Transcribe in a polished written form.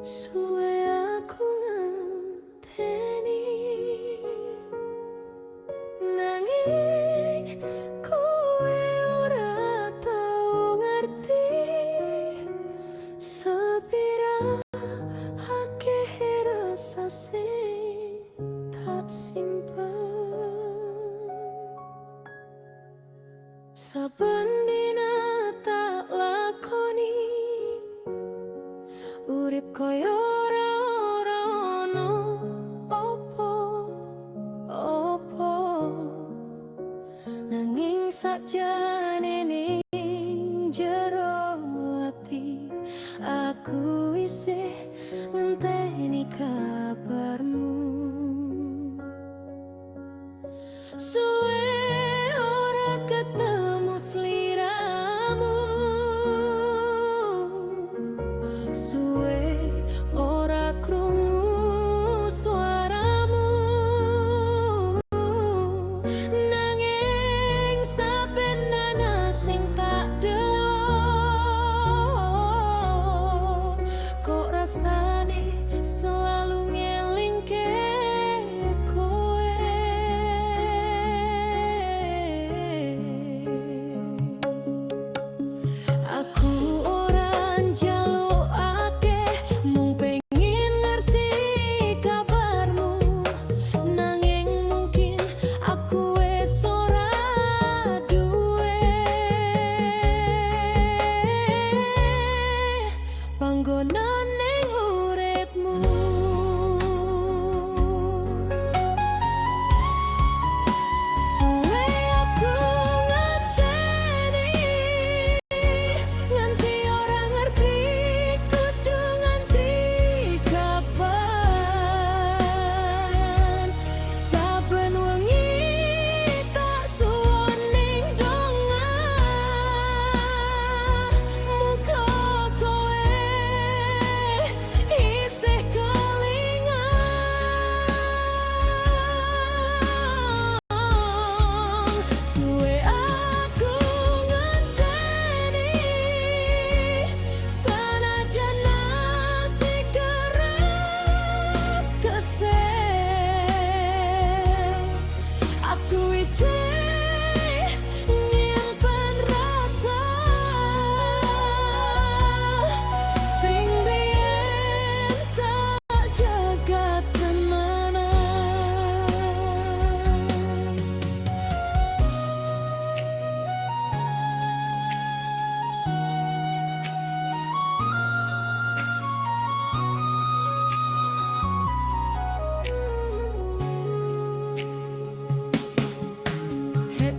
Suwe aku ngenteni, nanging kowe ora tau ngerti sepira akeh rasa sing tak simpen. Saben dina tak lakoni urip koyo ora ono opo-opo, nanging sakjane ning jero ati aku isih ngenteni kabarmu. Suwe ora ketemu sliramu, suwe ora krungu suaramu, nanging saben nana sing tak delok kok rasane selalu ngelingke kowe. Aku ora njaluk akeh, mung pengin ngerti kabarmu, nanging mungkin aku wis ora duwe panggonan ning uripmu. Suwe aku ngenteni, nganti ora ngerti kudu nganti kapan. Saben wengi tak suwon ning dongah, muga kowe isih kelingan. Suwe aku ngenteni, sanajan ati kerep kesel, aku isih nyimpen rasa sing biyen tak jaga tenanan. Hey,